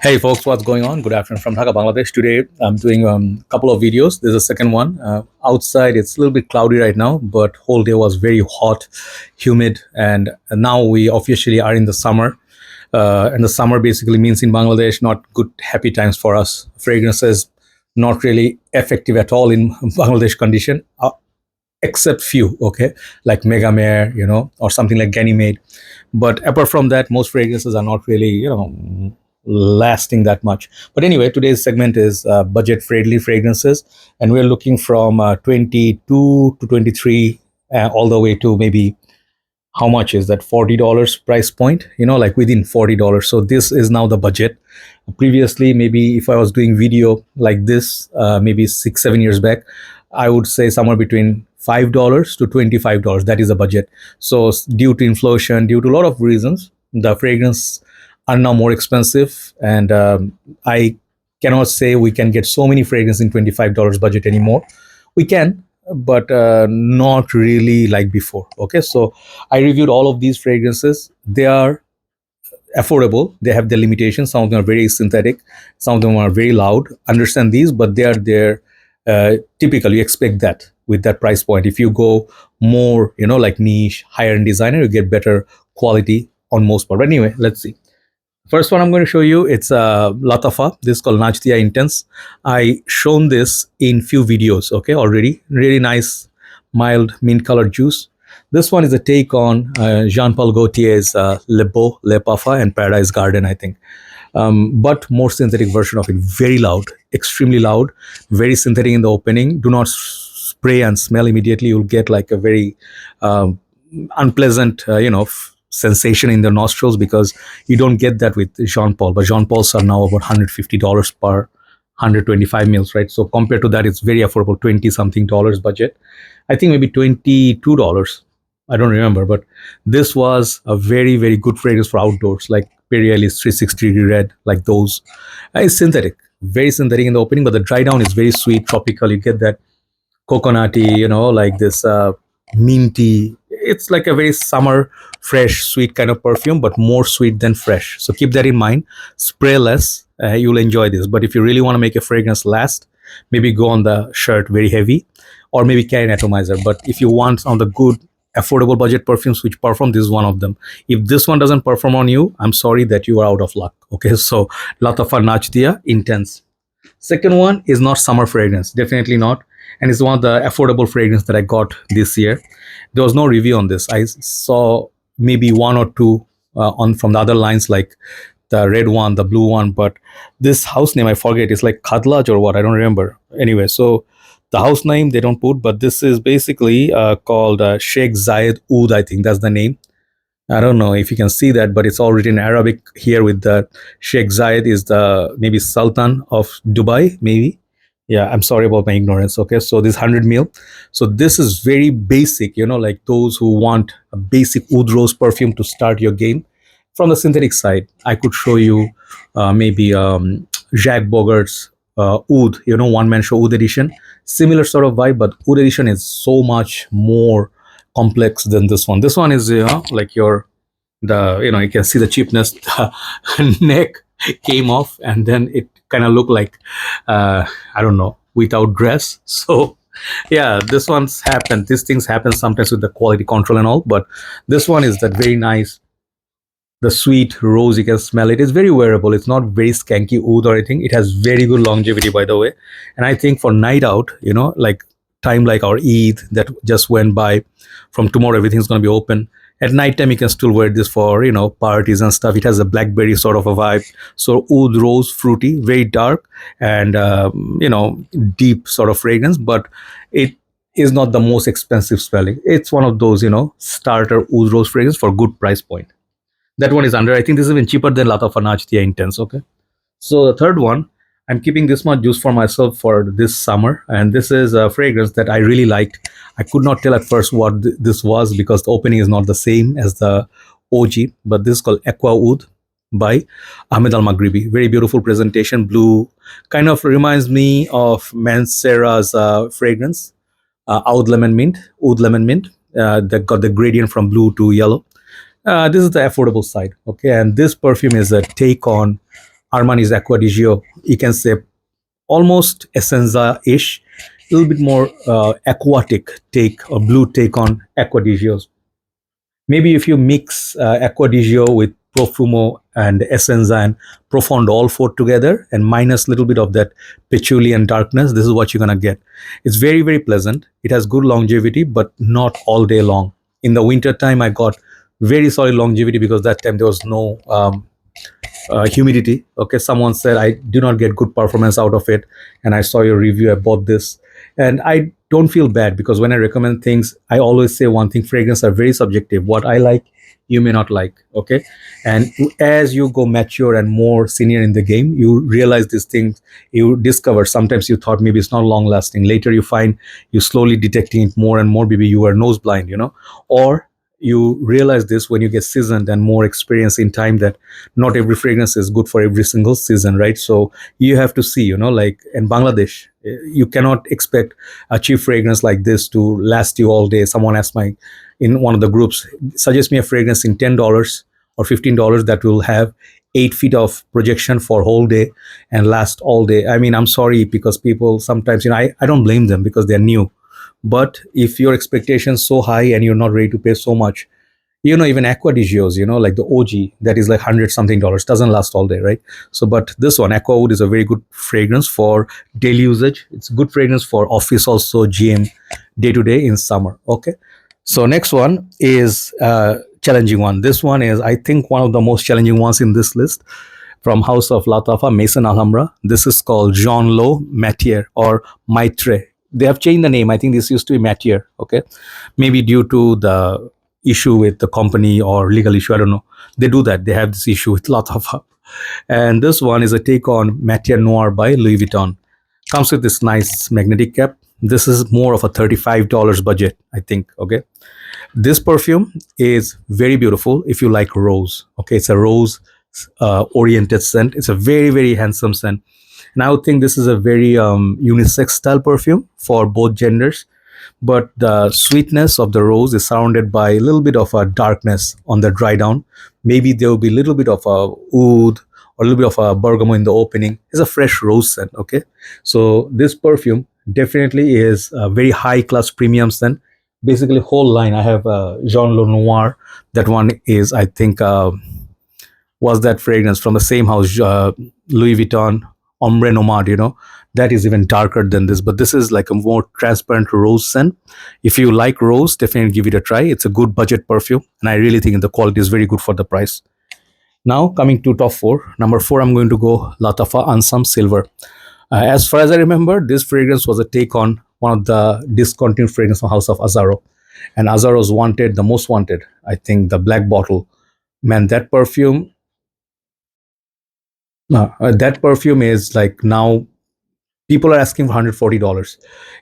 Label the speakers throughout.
Speaker 1: Hey folks, what's going on? Good afternoon from Dhaka, Bangladesh. Today I'm doing a couple of videos. There's a second one. Outside it's a little bit cloudy right now, but whole day was very hot, humid, and now we officially are in the summer. And the summer basically means in Bangladesh not good happy times for us. Fragrances not really effective at all in Bangladesh condition, except few, okay, like Megamare, or something like Ganymede. But apart from that, most fragrances are not really, lasting that much. But anyway, today's segment is budget friendly fragrances, and we're looking from 22 to 23, all the way to maybe how much is that $40 price point, like within $40. So this is now the budget. Previously, maybe if I was doing video like this, maybe 6-7 years back, I would say somewhere between $5 to $25. That is a budget. So due to inflation, due to a lot of reasons, the fragrance are now more expensive, and I cannot say we can get so many fragrances in $25 budget anymore. We can, but not really like before. Okay, so I reviewed all of these fragrances. They are affordable. They have their limitations. Some of them are very synthetic. Some of them are very loud. Understand these, but they are there. Typically, you expect that with that price point. If you go more, like niche, higher end designer, you get better quality on most part. But anyway, let's see. First one I'm going to show you, it's Lattafa. This is called Najdia Intense. I shown this in few videos, okay, already. Really nice, mild mint colored juice. This one is a take on Jean-Paul Gaultier's Le Beau, Le Parfum, and Paradise Garden, I think. But more synthetic version of it. Very loud, extremely loud, very synthetic in the opening. Do not spray and smell immediately. You'll get like a very unpleasant, sensation in the nostrils, because you don't get that with Jean Paul. But Jean Paul's are now about $150 per 125 mils, right? So compared to that, it's very affordable, 20 something dollars budget. I think maybe $22. I don't remember, but this was a very, very good fragrance for outdoors, like Perialis 360 red, like those. It's synthetic, very synthetic in the opening, but the dry down is very sweet, tropical. You get that coconutty, like this minty. It's like a very summer, fresh, sweet kind of perfume, but more sweet than fresh. So keep that in mind. Spray less, you'll enjoy this. But if you really want to make a fragrance last, maybe go on the shirt very heavy, or maybe carry an atomizer. But if you want on the good, affordable budget perfumes which perform, this is one of them. If this one doesn't perform on you, I'm sorry that you are out of luck. Okay, so Lattafa Najdia Intense. Second one is not summer fragrance, definitely not. And it's one of the affordable fragrance that I got this year. There was no review on this. I saw maybe one or two on from the other lines, like the red one, the blue one, but this house name I forget. It's like Khadlaj or what, I don't remember. Anyway, so the house name they don't put, but this is basically called Shik Zaid U, I think that's the name. I don't know if you can see that, but it's all written in Arabic here with the Sheikh Zayed is the maybe Sultan of Dubai, maybe. Yeah, I'm sorry about my ignorance. Okay, so this 100 mil. So this is very basic, like those who want a basic oud rose perfume to start your game. From the synthetic side, I could show you maybe Jacques Bogart's oud, one man show oud edition. Similar sort of vibe, but oud edition is so much more complex than this one. This one is like you can see the cheapness. The neck came off, and then it kind of looked like I don't know, without dress. So yeah, this one's happened. These things happen sometimes with the quality control and all, but this one is that very nice. The sweet rose, you can smell it. It's very wearable. It's not very skanky oud or anything. It has very good longevity, by the way. And I think for night out, like time like our Eid that just went by, from tomorrow everything's going to be open. At night time you can still wear this for parties and stuff. It has a blackberry sort of a vibe. So oud rose, fruity, very dark, and deep sort of fragrance, but it is not the most expensive smelling. It's one of those starter oud rose fragrance for good price point. That one is under, I think this is even cheaper than Lattafa Najdia Intense. Okay, so the third one, I'm keeping this much juice for myself for this summer, and this is a fragrance that I really liked. I could not tell at first what this was because the opening is not the same as the OG, but this is called Aqua Oud by Ahmed Maghribi. Very beautiful presentation, blue, kind of reminds me of Mancera's fragrance, Oud Lemon Mint, that got the gradient from blue to yellow. This is the affordable side, okay, and this perfume is a take on Armani's Aqua di Gio, you can say almost Essenza-ish, a little bit more aquatic take or blue take on Aqua di Gio's. Maybe if you mix Aqua di Gio with Profumo and Essenza and Profondo all four together and minus a little bit of that patchouli and darkness, this is what you're gonna get. It's very, very pleasant. It has good longevity, but not all day long. In the winter time, I got very solid longevity because that time there was no humidity. Okay, someone said I do not get good performance out of it, and I saw your review. I bought this, and I don't feel bad because when I recommend things, I always say one thing: fragrance are very subjective. What I like, you may not like. Okay, and as you go mature and more senior in the game, you realize these things. You discover sometimes you thought maybe it's not long lasting. Later you find you slowly detecting it more and more. Maybe you are nose blind, or you realize this when you get seasoned and more experience in time that not every fragrance is good for every single season, right? So you have to see, like in Bangladesh, you cannot expect a cheap fragrance like this to last you all day. Someone asked my in one of the groups, suggest me a fragrance in $10 or $15 that will have 8 feet of projection for whole day and last all day. I mean, I'm sorry because people sometimes, I don't blame them because they're new. But if your expectations so high and you're not ready to pay so much, even Aqua di Gio's, like the OG, that is like 100 something dollars, doesn't last all day, right? So, but this one, Aqua Wood, is a very good fragrance for daily usage. It's a good fragrance for office also, GM, day to day in summer. Okay. So next one is challenging one. This one is, I think, one of the most challenging ones in this list from House of Lattafa, Maison Alhambra. This is called Jean Lowe Matiere or Maitre. They have changed the name. I think this used to be Matiere. Okay, maybe due to the issue with the company or legal issue. I don't know. They do that. They have this issue with Lattafa. And this one is a take on Matiere Noir by Louis Vuitton. Comes with this nice magnetic cap. This is more of a $35 budget, I think. Okay. This perfume is very beautiful if you like rose. Okay, it's a rose oriented scent. It's a very, very handsome scent. And I would think this is a very unisex style perfume for both genders. But the sweetness of the rose is surrounded by a little bit of a darkness on the dry down. Maybe there will be a little bit of a oud or a little bit of a bergamot in the opening. It's a fresh rose scent. Okay, so this perfume definitely is a very high class premium scent. Basically, whole line. I have Jean Le Noir. That one is, I think, was that fragrance from the same house, Louis Vuitton Ombre Nomad. That is even darker than this, but this is like a more transparent rose scent. If you like rose, definitely give it a try. It's a good budget perfume, and I really think the quality is very good for the price. Now coming to top four. Number four, I'm going to go Lattafa Ansam Silver. As far as I remember, this fragrance was a take on one of the discontinued fragrance from House of Azzaro. And Azzaro's wanted, the most wanted, I think, the black bottle. Man, that perfume is like now people are asking for $140.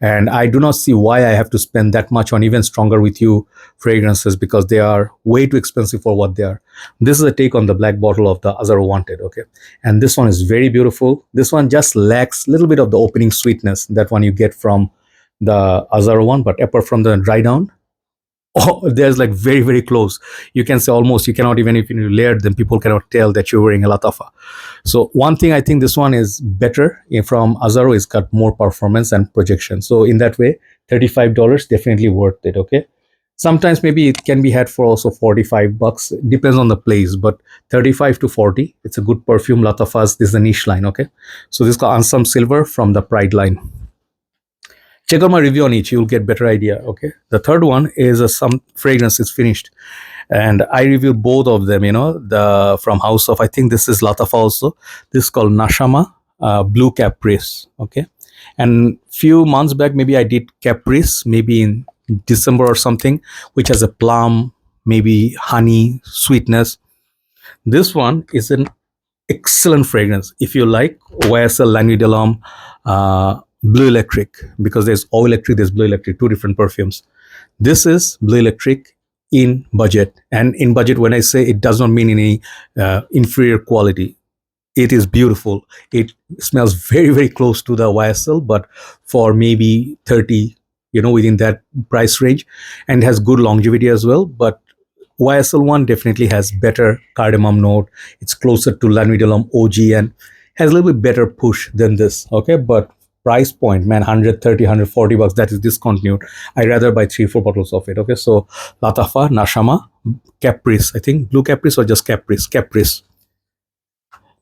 Speaker 1: And I do not see why I have to spend that much on even stronger with you fragrances because they are way too expensive for what they are. This is a take on the black bottle of the Azzaro Wanted. Okay. And this one is very beautiful. This one just lacks a little bit of the opening sweetness, that one you get from the Azzaro one. But apart from the dry down, there's like very, very close. You can say almost, you cannot even, if you layer them, people cannot tell that you're wearing a Lattafa. So one thing I think this one is better from Azzaro is got more performance and projection. So in that way, $35 definitely worth it. Okay. Sometimes maybe it can be had for also $45. Depends on the place, but 35 to 40. It's a good perfume. Lattafas, this is a niche line. Okay. So this is called Ansam Silver from the Pride line. Check out my review on each, you'll get better idea. Okay. The third one is some fragrance is finished. And I reviewed both of them, the from House of, I think this is Lattafa also. This is called Nashama, Blue Caprice. Okay. And few months back, maybe I did Caprice, maybe in December or something, which has a plum, maybe honey, sweetness. This one is an excellent fragrance. If you like YSL Languid de l'Homme, Blue Electric, because there's Eau Electric, there's Blue Electric, two different perfumes. This is Blue Electric in budget. And in budget, when I say, it does not mean any inferior quality. It is beautiful. It smells very, very close to the YSL, but for maybe 30, within that price range, and has good longevity as well. But YSL one definitely has better cardamom note. It's closer to Lanidolum OG and has a little bit better push than this. Okay, but price point, man, 130, 140 bucks, that is discontinued. I rather buy 3, 4 bottles of it. Okay, so Lattafa, Nashama, Caprice, I think blue Caprice or just Caprice. Caprice.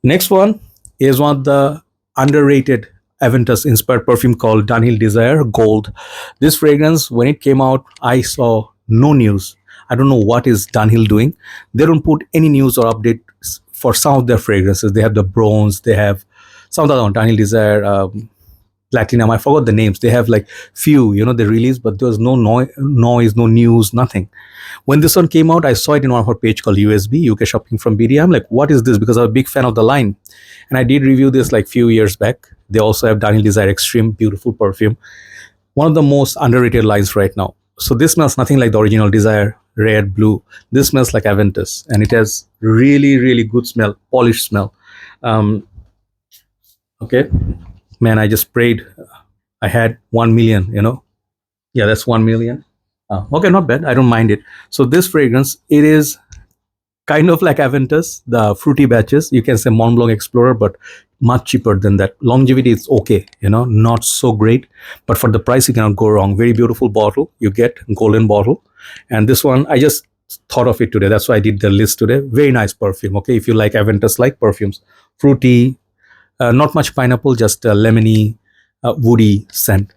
Speaker 1: Next one is one of the underrated Aventus inspired perfume called Dunhill Desire Gold. This fragrance, when it came out, I saw no news. I don't know what is Dunhill doing. They don't put any news or updates for some of their fragrances. They have the bronze, they have some of the other one, Dunhill Desire, Platinum. I forgot the names. They have like few, they released, but there was no noise, no news, nothing. When this one came out, I saw it in one of our page called USB, UK Shopping from BD. I'm like, what is this? Because I'm a big fan of the line. And I did review this like few years back. They also have Dunhill Desire Extreme, beautiful perfume. One of the most underrated lines right now. So this smells nothing like the original Desire, red, blue. This smells like Aventus. And it has really, really good smell, polished smell. Okay. Man, I just prayed. I had 1 million, Yeah, that's 1 million. Okay, not bad. I don't mind it. So this fragrance, it is kind of like Aventus, the fruity batches. You can say Mont Blanc Explorer, but much cheaper than that. Longevity is okay, not so great. But for the price, you cannot go wrong. Very beautiful bottle. You get golden bottle. And this one, I just thought of it today. That's why I did the list today. Very nice perfume. Okay, if you like Aventus-like perfumes. Fruity, not much pineapple, just a lemony, woody scent.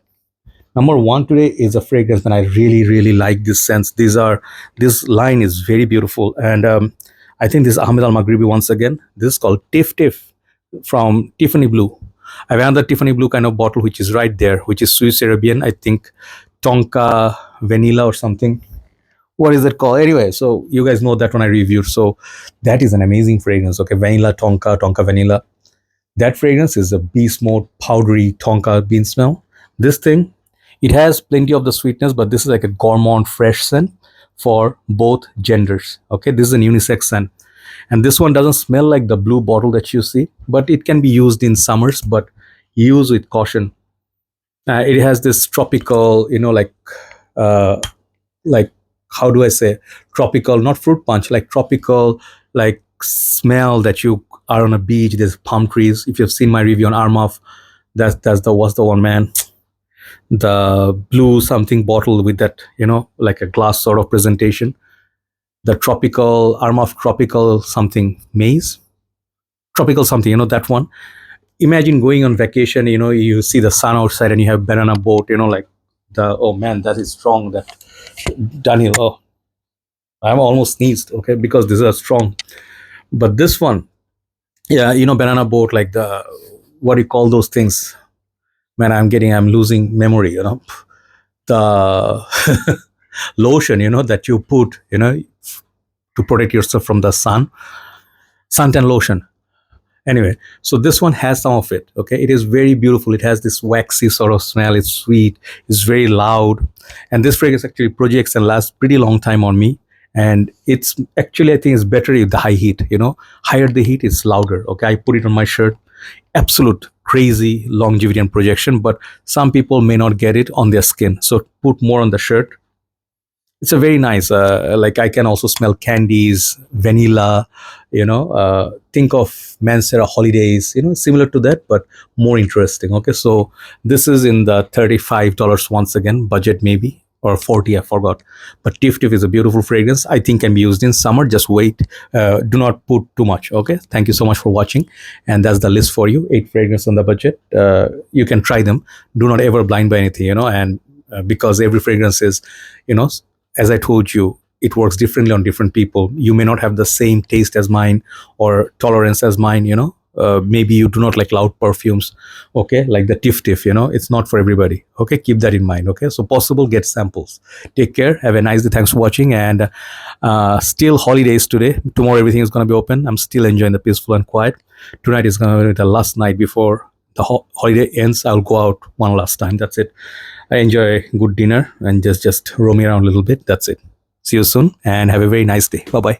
Speaker 1: Number one today is a fragrance, and I really, really like this scents. This line is very beautiful, and I think this is Ahmed Al Maghribi once again. This is called Tiff from Tiffany Blue. I have another Tiffany Blue kind of bottle which is right there, which is Swiss Arabian. I think Tonka Vanilla or something. What is it called? Anyway, so you guys know that one I reviewed. So that is an amazing fragrance. Okay, Vanilla Tonka Vanilla. That fragrance is a beast mode, powdery Tonka bean smell. This thing, it has plenty of the sweetness, but this is like a gourmand fresh scent for both genders. Okay, this is an unisex scent. And this one doesn't smell like the blue bottle that you see, but it can be used in summers, but use with caution. It has this tropical, like how do I say, tropical, not fruit punch, like tropical, like smell that you are on a beach. There's palm trees. If you've seen my review on Armaf, was the one, man. The blue something bottle with that, like a glass sort of presentation. The tropical, Armaf tropical something maze. Tropical something, that one. Imagine going on vacation, you see the sun outside and you have banana boat, oh man, that is strong, that Dunhill. Oh, I'm almost sneezed, okay, because these are strong. But this one, yeah, banana boat, like what do you call those things? Man, I'm losing memory, the lotion, that you put, to protect yourself from the sun, suntan lotion. Anyway, so this one has some of it. Okay, it is very beautiful. It has this waxy sort of smell. It's sweet. It's very loud, and this fragrance actually projects and lasts pretty long time on me. And it's actually, I think, it's better with the high heat. Higher the heat, it's louder. Okay, I put it on my shirt. Absolute crazy longevity and projection, but some people may not get it on their skin. So put more on the shirt. It's a very nice, like I can also smell candies, vanilla, think of Mansera holidays, similar to that, but more interesting. Okay, so this is in the $35 once again, budget maybe, or 40, I forgot. But Tiff is a beautiful fragrance. I think can be used in summer. Just wait. Do not put too much. Okay. Thank you so much for watching. And that's the list for you. 8 fragrances on the budget. You can try them. Do not ever blind buy anything, and because every fragrance is, as I told you, it works differently on different people. You may not have the same taste as mine or tolerance as mine, maybe you do not like loud perfumes, okay, like the Tiff, it's not for everybody. Okay, keep that in mind. Okay, so possible, get samples. Take care, have a nice day. Thanks for watching. And still holidays today. Tomorrow everything is going to be open. I'm still enjoying the peaceful and quiet. Tonight is going to be the last night before the holiday ends. I'll go out one last time. That's it. I enjoy good dinner and just roaming around a little bit. That's it. See you soon and have a very nice day. Bye bye.